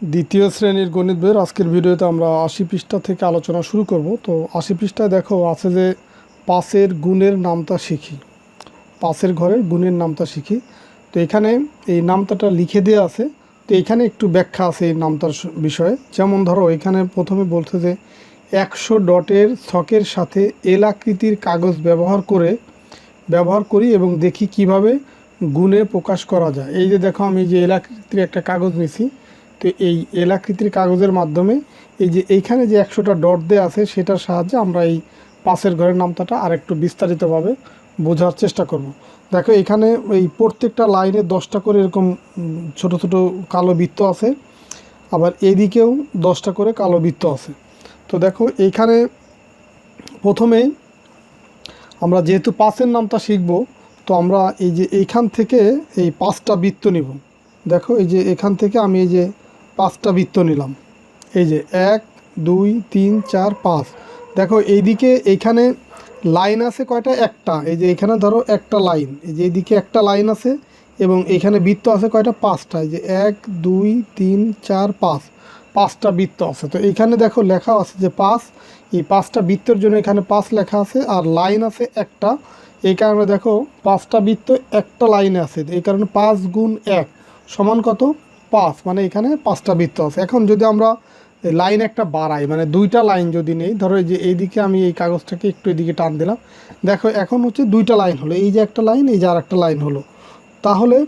দ্বিতীয় শ্রেণীর গণিত বইয়ের আজকের ভিডিওতে আমরা ৮০ পৃষ্ঠা থেকে আলোচনা শুরু করব। তো ৮০ পৃষ্ঠায় দেখো আছে যে পাঁচের গুণের নামতা শিখি, পাঁচের ঘরের গুণের নামতা শিখি। তো এখানে এই নামতাটা লিখে দেওয়া আছে। তো এখানে একটু ব্যাখ্যা আছে এই নামতার বিষয়ে। যেমন ধরো এখানে প্রথমে বলছে যে ১০০ ডটের ছকের সাথে এল আকৃতির কাগজ ব্যবহার করি এবং দেখি কিভাবে গুণে প্রকাশ করা যায়। এই যে দেখো আমি যে এল আকৃতির একটা কাগজ নিছি, তো এই এল আকৃতির কাগজের মাধ্যমে এই যে এইখানে যে ১০০টা ডট দেওয়া আছে সেটার সাহায্যে আমরা এই পাঁচের ঘরের নামতাটা আর একটু বিস্তারিতভাবে বোঝার চেষ্টা করব। দেখো এখানে এই প্রত্যেকটা লাইনে 10টা করে এরকম ছোট ছোট কালো বৃত্ত আছে, আবার এদিকেও 10টা করে কালো বৃত্ত আছে। তো দেখো এইখানে প্রথমে আমরা যেহেতু পাঁচের নামটা শিখব, তো আমরা এই যে এইখান থেকে এই 5টা বৃত্ত নিব। দেখো এই যে এখান থেকে আমি এই যে 5টা বৃত্ত নিলাম, এই যে 1 2 3 4 5। দেখো এইদিকে এইখানে লাইন আছে কয়টা? একটা। এই যে এখানে ধরো একটা লাইন, এই যে এইদিকে একটা লাইন আছে এবং এখানে বৃত্ত আছে কয়টা? 5টা। এই যে 1 2 3 4 5, 5টা বৃত্ত আছে। তো এইখানে দেখো লেখা আছে যে 5, এই 5টা বৃত্তের জন্য এখানে 5 লেখা আছে, আর লাইন আছে একটা। এই কারণে দেখো 5টা বৃত্ত একটা লাইনে আছে, এই কারণে 5 গুণ 1 সমান কত? 5, মানে এখানে 5টা বৃত্ত আছে। এখন যদি আমরা লাইন একটা বাড়াই, মানে 2টা লাইন যদি নেই, ধরো এই যে এইদিকে আমি এই কাগজটাকে একটু এদিকে টান দিলাম, দেখো এখন হচ্ছে 2টা লাইন হলো, এই যে একটা লাইন, এই যে আর একটা লাইন হলো। তাহলে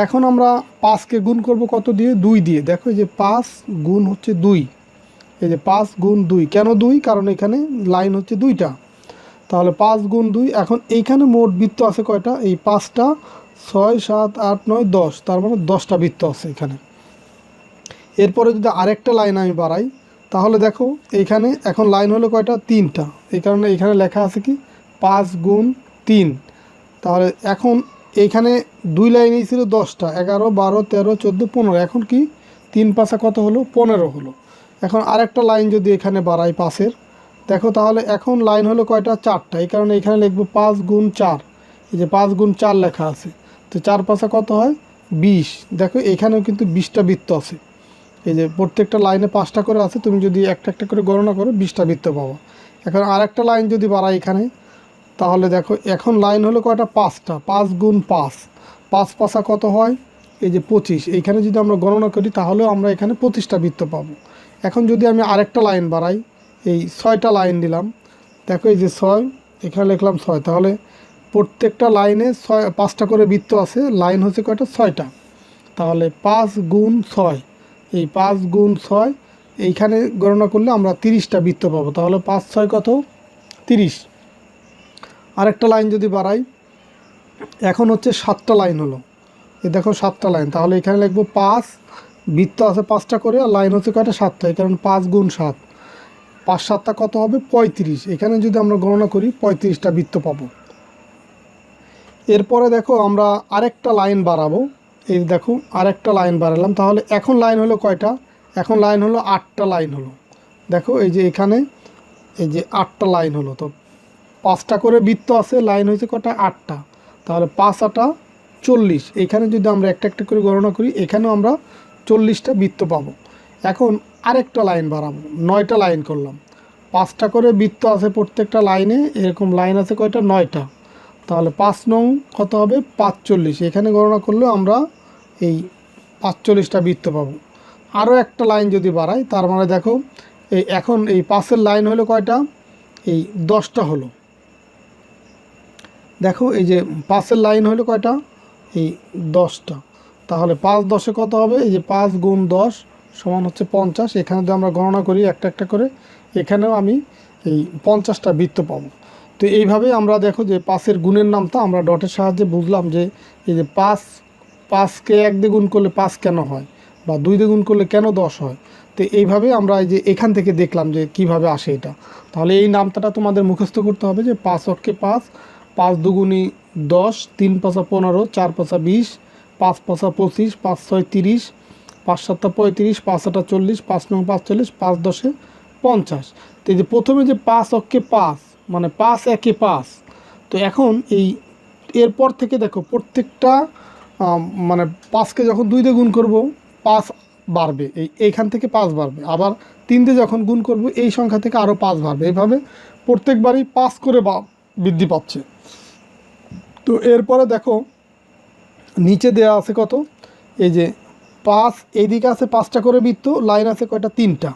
এখন আমরা 5কে গুণ করব কত দিয়ে? 2 দিয়ে। দেখো এই যে 5 গুণ হচ্ছে 2, এই যে 5 গুণ 2। কেন 2? কারণ এখানে লাইন হচ্ছে 2টা। তাহলে 5 গুণ 2। এখন এইখানে মোট বৃত্ত আছে কয়টা? এই 5টা, 6 7 8 9 10, তার মানে 10টা বৃত্ত আছে এখানে। এরপরে যদি আরেকটা লাইন আমি বাড়াই, তাহলে দেখো এইখানে এখন লাইন হলো কয়টা? 3টা। এই কারণে এখানে লেখা আছে কি? 5 গুণ 3। তাহলে এখন এইখানে 2 লাইনেই ছিল 10টা, 11 12 13 14 15। এখন কি 3 5 কত হলো? 15 হলো। এখন আরেকটা লাইন যদি এখানে বাড়াই পাশের, দেখো তাহলে এখন লাইন হলো কয়টা? 4টা। এই কারণে এখানে লিখবো 5 গুণ 4। এই যে 5 গুণ 4 লেখা আছে। তো 4 5 কত হয়? 20। দেখো এখানেও কিন্তু 20টা বৃত্ত আছে। এই যে প্রত্যেকটা লাইনে 5টা করে আছে, তুমি যদি একটা একটা করে গণনা করো 20টা বৃত্ত পাবো। এখন আরেকটা লাইন যদি বাড়াই এখানে, তাহলে দেখো এখন লাইন হলো কয়টা? 5টা। 5 গুণ 5, 5 5 কত হয়? এই যে 25। এইখানে যদি আমরা গণনা করি তাহলেও আমরা এখানে 25টা বৃত্ত পাবো। এখন যদি আমি আরেকটা লাইন বাড়াই, এই 6টা লাইন দিলাম, দেখো এই যে 6, এখানে লিখলাম 6। তাহলে প্রত্যেকটা লাইনে 5টা করে বৃত্ত আছে, লাইন হচ্ছে কয়টা? 6টা। তাহলে 5 গুণ 6, এই 5 গুণ 6 এইখানে গণনা করলে আমরা 30টা বৃত্ত পাবো। তাহলে 5 6 কত? 30। আরেকটা লাইন যদি বাড়াই, এখন হচ্ছে 7টা লাইন হলো, এই দেখো 7টা লাইন। তাহলে এখানে লিখবো 5, বৃত্ত আছে 5টা করে, আর লাইন হচ্ছে কয়টা? 7টা। এই কারণে 5 গুণ 7, 5 7 কত হবে? 35। এখানে যদি আমরা গণনা করি 35টা বৃত্ত পাবো। এরপরে দেখো আমরা আরেকটা লাইন বাড়াবো। এই দেখো আরেকটা লাইন বাড়ালাম, তাহলে এখন লাইন হলো কয়টা? এখন লাইন হলো 8টা লাইন হলো। দেখো এই যে এখানে এই যে 8টা লাইন হলো। তো 5টা করে বৃত্ত আছে, লাইন হয়েছে কটা? 8টা। তাহলে 5 8 40। এখানে যদি আমরা একটা একটা করে গণনা করি, এখানেও আমরা 40টা বৃত্ত পাবো। এখন আরেকটা লাইন বাড়াবো, 9টা লাইন করলাম। 5টা করে বৃত্ত আছে প্রত্যেকটা লাইনে, এরকম লাইন আছে কয়টা? 9টা। তাহলে 5 নং কত হবে? 45। এখানে গণনা করলেও আমরা এই 45টা বৃত্ত পাবো। আরও একটা লাইন যদি বাড়াই, তার মানে দেখো এই এখন এই 5-এর লাইন হলো কয়টা? এই 10টা হলো। দেখো এই যে 5-এর লাইন হলো কয়টা? এই 10টা। তাহলে 5 10 কত হবে? এই যে 5 গুণ 10 সমান হচ্ছে 50। এখানে যদি আমরা গণনা করি একটা একটা করে, এখানেও আমি এই 50টা বৃত্ত পাবো। তো এইভাবে আমরা দেখো যে 5-এর গুণের নামটা আমরা ডটের সাহায্যে বুঝলাম যে এই যে 5কে 1 দিয়ে গুণ করলে 5 কেন হয়, বা 2 দিয়ে গুণ করলে কেন 10 হয়। তো এইভাবে আমরা এই যে এখান থেকে দেখলাম যে কিভাবে আসে এটা। তাহলে এই নামটা তোমাদের মুখস্থ করতে হবে যে 5 অক্ষে 5, 5 দুগুণী 10, 3 5 15, 4 5 20, 5 5 25, 5 6 30, 5 7 35, 5 8 40, 5 9 45, 5 10 50। তো এই যে প্রথমে যে 5 অক্ষে 5, মানে 5 একে 5। তো এখন এই এরপর থেকে দেখো প্রত্যেকটা মানে 5কে যখন 2 দিয়ে গুণ করবো, 5 বাড়বে, এইখান থেকে 5 বাড়বে, আবার 3 দিয়ে যখন গুণ করব এই সংখ্যা থেকে আরও 5 বাড়বে, এইভাবে প্রত্যেকবারই 5 করে বৃদ্ধি পাচ্ছে। তো এরপরে দেখো নিচে দেওয়া আছে কত, এই যে 5, এইদিকে আছে 5টা করে বৃত্ত, লাইন আছে কয়টা, 3টা।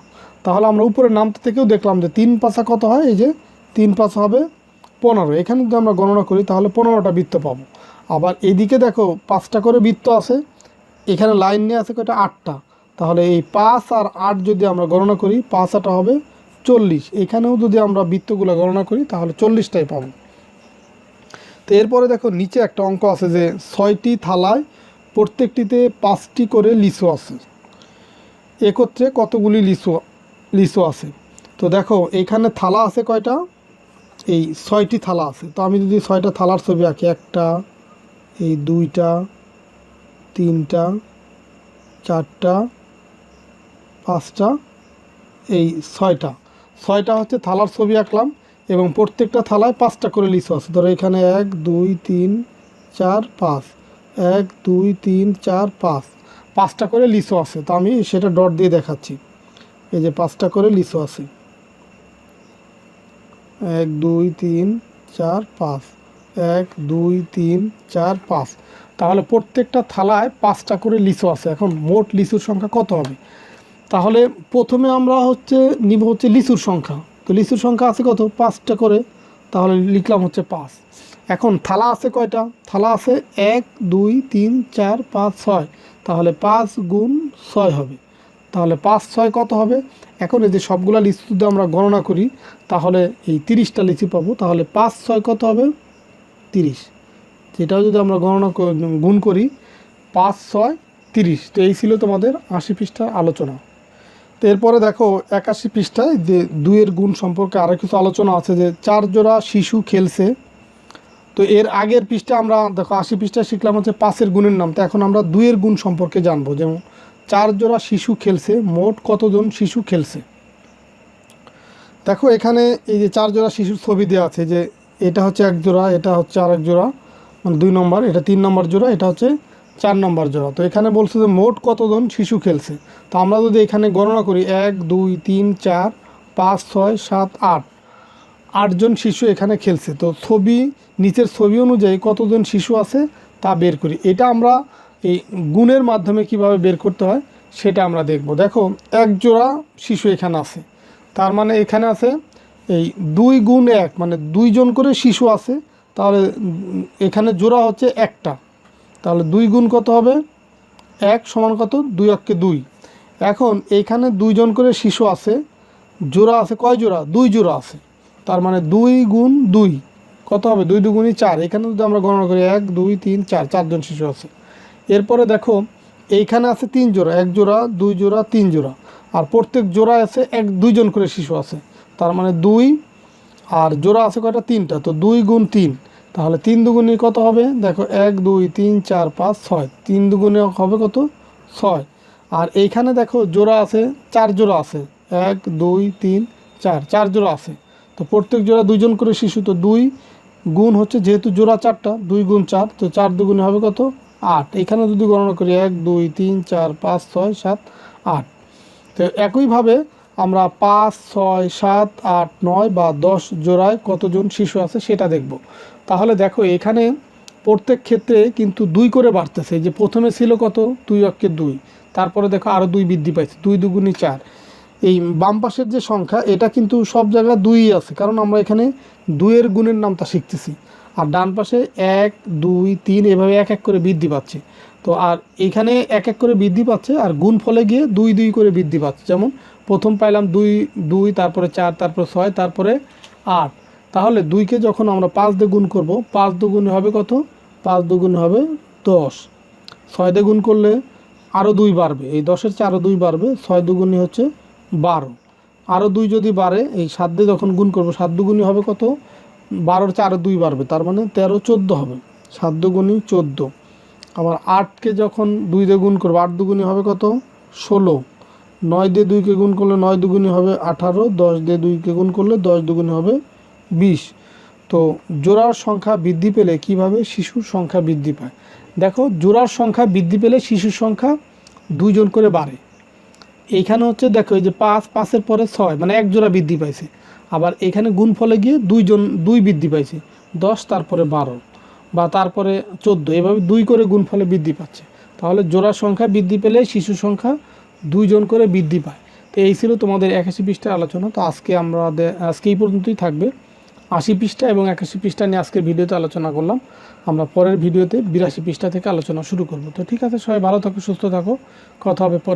তাহলে আমরা উপরে নামতে থেকেও দেখলাম যে 3 5 কত হয়, এই যে 3 5 হবে 15। এখানে যদি আমরা গণনা করি তাহলে 15টা বৃত্ত পাবো। আবার এইদিকে দেখো 5টা করে বৃত্ত আছে, এখানে লাইন নিয়ে আছে কয়টা, 8টা। তাহলে এই 5 আর 8 যদি আমরা গণনা করি, 5 8 হবে 40। এখানেও যদি আমরা বৃত্তগুলো গণনা করি তাহলে 40টাই পাবো। তো এরপরে দেখো নিচে একটা অঙ্ক আছে যে 6টি থালায় প্রত্যেকটিতে 5টি করে লিচু আছে, একত্রে কতগুলি লিচু আছে। তো দেখো এইখানে থালা আছে কয়টা, এই 6টি থালা আছে। তো আমি যদি 6টা থালার ছবি আঁকি, 1টা, এই 2টা, 3টা, 4টা, 5টা, এই 6টা হচ্ছে থালার ছবি আঁকলাম, এবং প্রত্যেকটা থালায় 5টা করে লিচু আছে। ধরো এখানে 1 2 3 4 5, 1 2 3 4 5, 5টা করে লিচু আছে। তো আমি সেটা ডট দিয়ে দেখাচ্ছি, এই যে 5টা করে লিচু আছে, 1 2 3 4 5, 1 2 3 4 5। তাহলে প্রত্যেকটা থালায় 5টা করে লিচু আছে। এখন মোট লিচুর সংখ্যা কত হবে? তাহলে প্রথমে আমরা নিব লিচুর সংখ্যা। তো লিচুর সংখ্যা আছে কত, 5টা করে, তাহলে লিখলাম 5। এখন থালা আছে কয়টা, থালা আছে 1 2 3 4 5 6, তাহলে 5 গুণ 6 হবে। তাহলে 5 6 কত হবে? এখন এই যে সবগুলা লিচু যদি আমরা গণনা করি তাহলে এই 30টা লিচু পাবো। তাহলে 5 6 কত হবে, 30। যেটাও যদি আমরা গুণ করি, 5 6 30। তো এই ছিল তোমাদের 80 পৃষ্ঠার আলোচনা। তো এরপরে দেখো 81 পৃষ্ঠায় যে 2-এর গুণ সম্পর্কে আরও কিছু আলোচনা আছে, যে 4 জোড়া শিশু খেলছে। তো এর আগের পৃষ্ঠা আমরা দেখো 80 পৃষ্ঠায় শিখলাম 5-এর গুণের নাম। তো এখন আমরা 2-এর গুণ সম্পর্কে জানবো, যেমন 4 জোড়া শিশু খেলছে, মোট কতজন শিশু খেলছে। দেখো এখানে এই যে 4 জোড়া শিশুর ছবি দেওয়া আছে, যে এটা হচ্ছে 1 জোড়া, এটা হচ্ছে আরেক জোড়া, মানে 2 নম্বর, এটা 3 নম্বর জোড়া, এটা হচ্ছে 4 নম্বর জোড়া। তো এখানে বলছে যে মোট কতজন শিশু খেলছে। তো আমরা যদি এখানে গণনা করি 1 2 3 4 5 6 7 8, 8জন শিশু এখানে খেলছে। তো নিচের ছবি অনুযায়ী কতজন শিশু আছে তা বের করি। এটা আমরা এই গুণের মাধ্যমে কিভাবে বের করতে হয় সেটা আমরা দেখব। দেখো 1 জোড়া শিশু এখানে আছে, তার মানে এখানে আছে এই 2 গুণ 1, মানে 2 জন করে শিশু আছে। তাহলে এখানে জোড়া হচ্ছে 1টা, তাহলে 2 গুণ কত হবে, 1 সমান কত, 2 অক্ষে 2। এখন এইখানে 2 জন করে শিশু আছে, জোড়া আছে কয় জোড়া, 2 জোড়া আছে। তার মানে 2 গুণ 2 কত হবে, 2 2 4। এখানে যদি আমরা গণনা করি 1 2 3 4, 4জন শিশু আছে। এরপরে দেখো এইখানে আছে 3 জোড়া, 1 জোড়া 2 জোড়া 3 জোড়া, আর প্রত্যেক জোড়া আছে 2 জন করে শিশু আছে। তার মানে 2, আর জোড়া আছে কয়টা, 3টা। তো 2 গুণ 3, তাহলে 3 দুগুণে কত হবে, দেখো 1 2 3 4 5 6, 3 দুগুণে হবে কত, 6। আর এইখানে দেখো জোড়া আছে 4 জোড়া আছে, 1 2 3 4, 4 জোড়া আছে। তো প্রত্যেক জোড়া 2 জন করে শিশু। তো 2 গুণ যেহেতু জোড়া 4টা, 2 গুণ 4, তো 4 দুগুণে হবে কত, 8। এখানে যদি গণনা করি 1 2 3 4 5 6 7 8। তো একইভাবে আমরা 5 6 7 8 9 বা 10 জোড়ায় কতজন শিশু আছে সেটা দেখব। তাহলে দেখো এখানে প্রত্যেক ক্ষেত্রে কিন্তু 2 করে বাড়তেছে। যে প্রথমে ছিল কত, 2 অক্ষে 2, তারপরে দেখো আরও 2 বৃদ্ধি পাইছে, 2 দুগুণে 4। এই বাম পাশের যে সংখ্যা এটা কিন্তু সব জায়গায় 2ই আছে, কারণ আমরা এখানে 2-এর গুণের নামটা শিখতেছি। আর ডান পাশে 1 2 3 এভাবে এক এক করে বৃদ্ধি পাচ্ছে। তো আর এইখানে এক এক করে বৃদ্ধি পাচ্ছে, আর গুণ ফলে গিয়ে 2 2 করে বৃদ্ধি পাচ্ছে। যেমন প্রথম পাইলাম 2 2, তারপরে 4, তারপরে 6, তারপরে 8। তাহলে 2কে যখন আমরা 5 দিয়ে গুণ করব, 5 দুগুণে হবে কত, 5 দুগুণে হবে 10। 6 দিয়ে গুণ করলে আরও 2 বাড়বে, এই 10-এর চেয়ে আরও 2 বাড়বে, 6 দুগুণে হচ্ছে 12। আরও 2 যদি বাড়ে, এই 7 দিয়ে যখন গুণ করব, 7 দুগুণে হবে কত, 12-এর চেয়ে আরও 2 বাড়বে, তার মানে 13 14 হবে, 7 দুগুণে 14। আবার 8কে যখন 2 দিয়ে গুণ করবো, 8 দুগুণে হবে কত, 16। 9 দিয়ে 2কে গুণ করলে 9 দুগুণে হবে 18, 10 দিয়ে 2কে গুণ করলে 10 দুগুণে হবে 20। তো জোড়ার সংখ্যা বৃদ্ধি পেলে কিভাবে শিশুর সংখ্যা বৃদ্ধি পায়। দেখো জোড়ার সংখ্যা বৃদ্ধি পেলে শিশুর সংখ্যা 2 জন করে বাড়ে। এইখানে হচ্ছে দেখো এই যে 5, 5-এর পরে 6 মানে এক জোড়া বৃদ্ধি পাইছে। আবার এখানে গুণফলে গিয়ে 2 বৃদ্ধি পাইছে, 10 তারপরে 12 বা তারপরে 14, এভাবে 2 করে গুণফলে বৃদ্ধি পাচ্ছে। তাহলে জোড়ার সংখ্যা বৃদ্ধি পেলে শিশু সংখ্যা 2 জন করে বৃদ্ধি পায়। তো এই ছিল তোমাদের 81 পৃষ্ঠার আলোচনা। তো আজকে এই পর্যন্তই থাকবে। 80 পৃষ্ঠা এবং 81 পৃষ্ঠা নিয়ে আজকের ভিডিওতে আলোচনা করলাম। আমরা পরের ভিডিওতে 82 পৃষ্ঠা থেকে আলোচনা শুরু করব। তো ঠিক আছে, সবাই ভালো থাকো, সুস্থ থাকো, কথা হবে পরে।